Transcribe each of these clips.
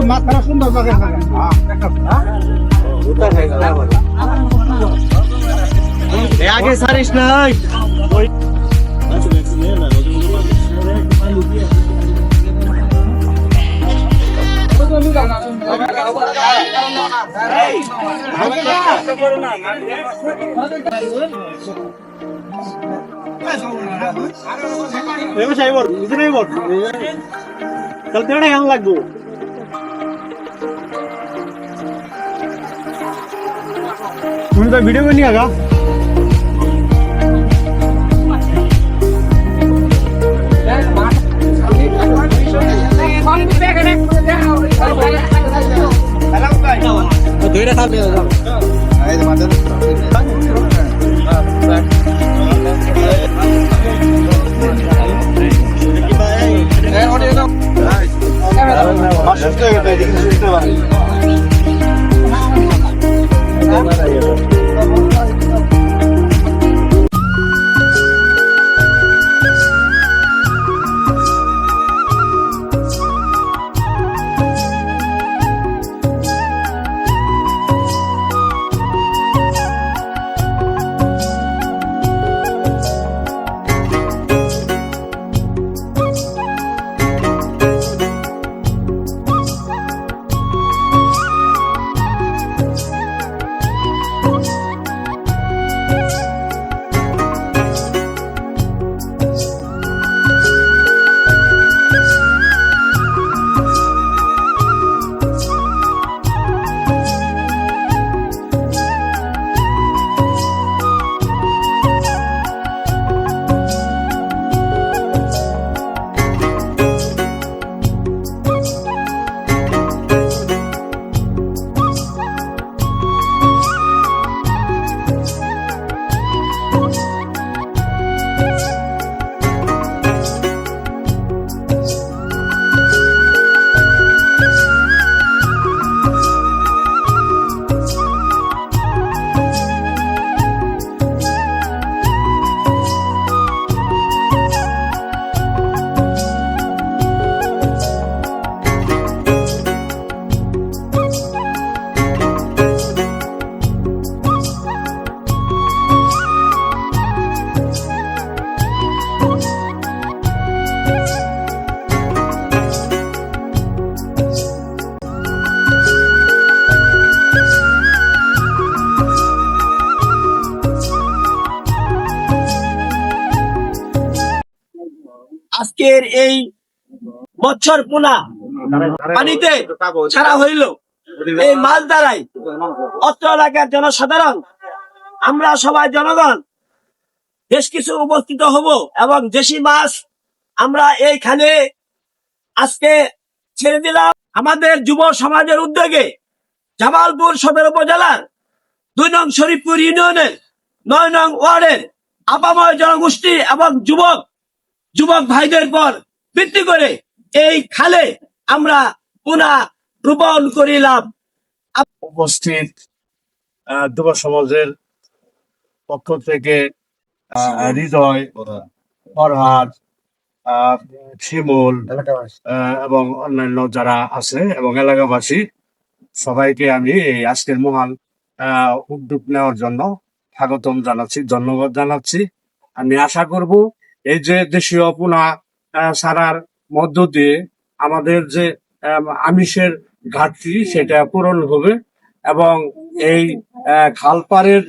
মাছ খারাপ সুন্দর আগে সারিস নাই কেমন লাগবো তুমি তো ভিডিও করে নিয়ে আগা দুইটা খাবে আজকের এই বছর পোনা পানিতে ছাড়া হইল এই মাছ দ্বারাই অত্র এলাকার জনসাধারণ আমরা সবাই জনগণ বেশ কিছু উপস্থিত হব এবং দেশি মাছ আমরা এইখানে আজকে ছেড়ে দিলাম। আমাদের যুব সমাজের উদ্যোগে জামালপুর সদর উপজেলার 2 নং শরীফপুর ইউনিয়নের 9 নং ওয়ার্ডের আপাময় জনগোষ্ঠী এবং যুবক ভাইদের পর ভিত্তি করে এই খালে আমরা পুনা রোপণ করিলাম। উপস্থিত যুব সমাজের পক্ষ থেকে হৃদয়, ফরহাদ, শিমুল এবং অন্যান্য যারা আছে এবং এলাকাবাসী সবাইকে আমি এই আজকের মহান উদ্যোগ নেওয়ার জন্য স্বাগতম জানাচ্ছি, ধন্যবাদ জানাচ্ছি। আমি আশা করব এই যে দেশীয় পোনা ছাড়ার মধ্য দিয়ে আমাদের যে আমিষের ঘাটতি সেটা পূরণ হবে এবং এই খালপাড়ের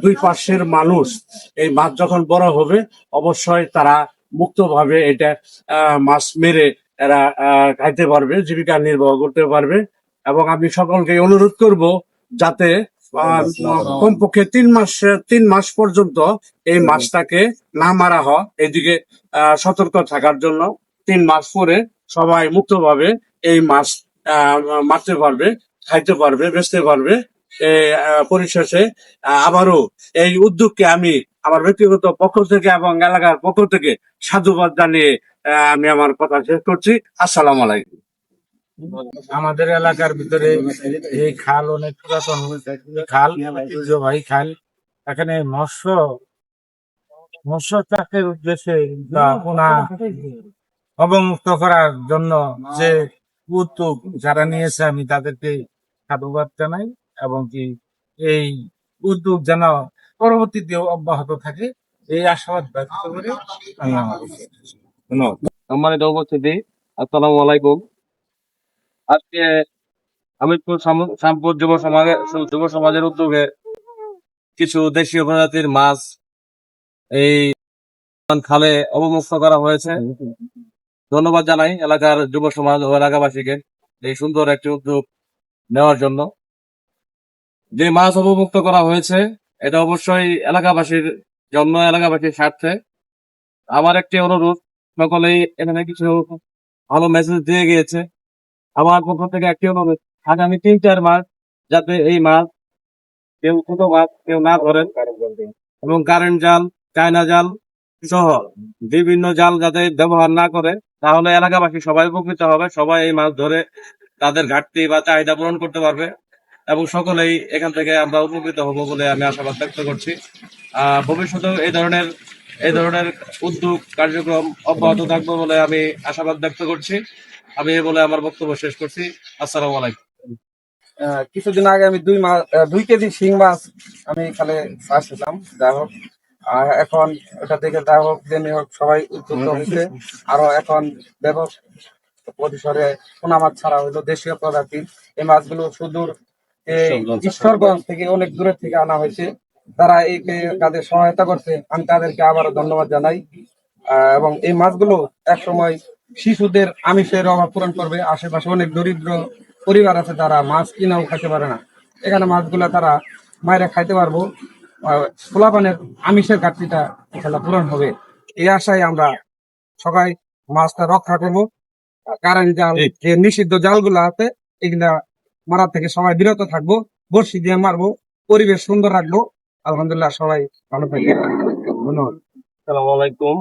2 পাশের মানুষ এই মাছ যখন বড় হবে অবশ্যই তারা মুক্তভাবে এটা মাছ মেরে এরা খাইতে পারবে, জীবিকা নির্বাহ করতে পারবে। এবং আমি সকলকে অনুরোধ করব যাতে কমপক্ষে 3 মাস পর্যন্ত এই মাছটাকে না মারা হয়, এদিকে সতর্ক থাকার জন্য 3 মাস পরে সবাই মুক্তভাবে এই মাছ মারতে পারবে, খাইতে পারবে, বেচতে পারবে। পরিশেষে আবারও এই উদ্যোগকে আমি আমার ব্যক্তিগত পক্ষ থেকে এবং এলাকার পক্ষ থেকে সাধুবাদ জানিয়ে আমি আমার কথা শেষ করছি। আসসালামু আলাইকুম। আমাদের এলাকার ভিতরে এই খাল অনেক পুরাতন খাল, ঐতিহ্যবাহী খাল। এখানে মৎস্য চাষের উদ্দেশ্যে বা পোনা অবমুক্ত করার জন্য যে উদ্যোগ যারা নিয়েছে, আমি তাদেরকে সাধুবাদ জানাই এবং কি এই উদ্যোগ যেন পরবর্তীতে অব্যাহত থাকে এই আশাবাদ ব্যক্ত করে আমি আমার ধন্যবাদ। সম্মানিত উপস্থিতি, আসসালামু আলাইকুম। আজকে আমিরপুর শ্যামপুর যুব সমাজের উদ্যোগে কিছু দেশীয় প্রজাতির মাছ এই খালে অবমুক্ত করা হয়েছে। ধন্যবাদ জানাই এলাকার যুব সমাজ ও এলাকাবাসীকে এই সুন্দর একটি উদ্যোগ নেওয়ার জন্য। যে মাছ অবমুক্ত করা হয়েছে এটা অবশ্যই এলাকাবাসীর জন্য, এলাকাবাসীর স্বার্থে। আমার একটি অনুরোধ, সকলেই এখানে কিছু ভালো মেসেজ দিয়ে গিয়েছে। আমার পক্ষ থেকে একটি অনুরোধ, আগামী 3-4 মাস যাতে এই মাছ কেউ ছোট মাছ কেউ না ধরেন এবং কারেন্ট জাল, চায়না জাল সহ বিভিন্ন জাল যাতে ব্যবহার না করে, তাহলে এলাকাবাসী সবাই উপকৃত হবে। সবাই এই মাছ ধরে তাদের ঘাটতি বা চাহিদা পূরণ করতে পারবে এবং সকলেই এখান থেকে আমরা উপকৃত হব বলে আমি আশাবাদ ব্যক্ত করছি। ভবিষ্যতেও এই ধরনের উদ্যোগ কার্যক্রম অব্যাহত থাকবে বলে আমি আশাবাদ ব্যক্ত করছি। আমি এই বলে আমার বক্তব্য শেষ করছি। আসসালামু আলাইকুম। কিছুদিন আগে আমি 2 কেজি শিং মাছ আমি খালে চাষছিলাম। যাই হোক, এখন এটা থেকে যাই হোক যেমনি হোক সবাই উদ্যুক্ত হয়েছে। আরো এখন ব্যাপক পরিসরে পোনা মাছ ছাড়া হইলো দেশীয় প্রজাতির। এই মাছগুলো সুদূর ঈশ্বরগঞ্জ থেকে অনেক দূরের থেকে আনা হয়েছে। তারা এই কাজে সহায়তা করছে, আমি তাদেরকে আবারও ধন্যবাদ জানাই। এবং এই মাছগুলো একসময় শিশুদের আমিষের অভাব পূরণ করবে। আশেপাশে অনেক দরিদ্র পরিবার আছে যারা মাছ কিনাও খাইতে পারে না, এখানে মাছগুলা তারা মায়েরা খাইতে পারবো। পোলাপানের আমিষের ঘাটতিটা এখানে পূরণ হবে, এই আশায় আমরা সবাই মাছটা রক্ষা করবো। কারেন্ট জাল, যে নিষিদ্ধ জালগুলো আছে এগুলা মারার থেকে সবাই বিরত থাকবো, বড়শি দিয়ে মারবো, পরিবেশ সুন্দর রাখবো। আলহামদুলিল্লাহ, সবাই ভালো থাকবে। ধন্যবাদ। আসসালামু আলাইকুম।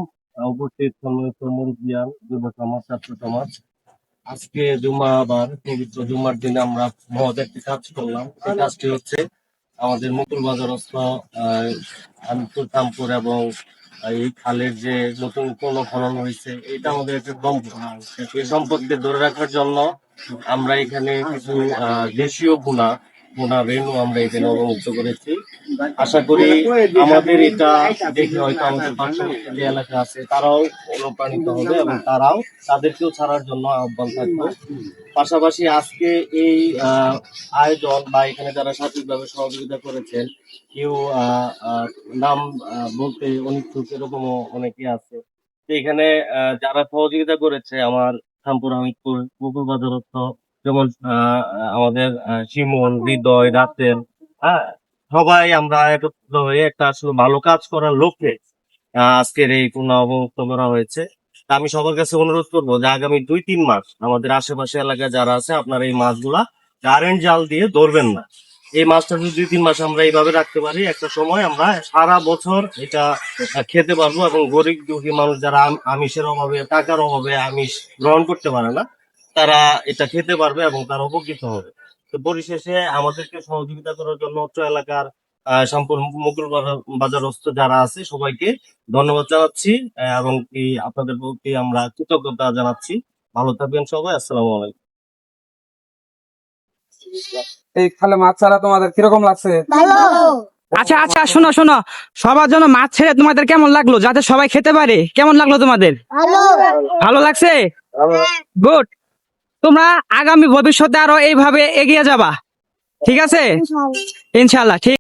উপস্থিত সম্মানিত মুরব্বিয়ান, যুব সমাজ, ছাত্র সমাজ, আজকে জুমাবার পবিত্র জুমার দিনে আমরা মহৎ একটি কাজ করলাম। এই কাজটি হচ্ছে আমাদের মুকুল বাজারস্থ আমিরপুর শ্যামপুর এবং এই খালের যে নতুন কোনো খনন হয়েছে, এটা আমাদের একটা সম্পদ। এই সম্পদকে ধরে রাখার জন্য আমরা এখানে কিছু দেশীয় পোনা রেণু আমরা এখানে অবমুক্ত করেছি। আশা করি আমাদের এটা দেখে হয়তো আমাদের পার্শ্ববর্তী যে এলাকা আছে তারাও অনুপ্রাণিত হবে এবং তারাও তাদেরকেও ছাড়ার জন্য আহ্বান থাকবে। পাশাপাশি আজকে এই আয়োজন বা এখানে যারা সার্বিকভাবে সহযোগিতা করেছেন, কেউ নাম বলতে অনিচ্ছুক এরকমও অনেকে আছে। তো এখানে যারা সহযোগিতা করেছে, আমার শ্যামপুর হামিদপুর মুকুল বাজারস্থ, যেমন আমাদের শিমুল, হৃদয়, রাতেন, হ্যাঁ, সবাই আমরা একত্রিত হয়ে একটা আসলে ভালো কাজ করার লক্ষ্যে আজকের এই পুনা অবমুক্ত করা হয়েছে। তা আমি সবার কাছে অনুরোধ করবো যে আগামী 2-3 মাস আমাদের আশেপাশে এলাকায় যারা আছে, আপনারা এই মাছগুলা কারেন্ট জাল দিয়ে ধরবেন না। এই মাছটা যদি 2-3 মাস আমরা এইভাবে রাখতে পারি, একটা সময় আমরা সারা বছর এটা খেতে পারবো এবং গরিব দুঃখী মানুষ যারা আমিষের অভাবে, টাকার অভাবে আমিষ গ্রহণ করতে পারে না, তারা এটা খেতে পারবে এবং তারা উপকৃত হবে। তো পরিশেষে আমাদেরকে সহযোগিতা করার জন্য অত্র এলাকার সম্পূর্ণ মুকুল বাজারস্থ যারা আছে সবাইকে ধন্যবাদ জানাচ্ছি এবং কি আপনাদের প্রতি আমরা কৃতজ্ঞতা জানাচ্ছি। ভালো থাকবেন সবাই। আসসালামু আলাইকুম। এই খালে মাছ ছাড়া তোমাদের কিরকম লাগছে? আচ্ছা আচ্ছা, শোনো শোনো, সবার জন্য মাছ ছেড়ে তোমাদের কেমন লাগলো, যাতে সবাই খেতে পারে? কেমন লাগলো তোমাদের? ভালো লাগছে? গুড। তোমরা আগামী ভবিষ্যতে আরো এইভাবে এগিয়ে যাবা, ঠিক আছে? ইনশাআল্লাহ। ঠিক।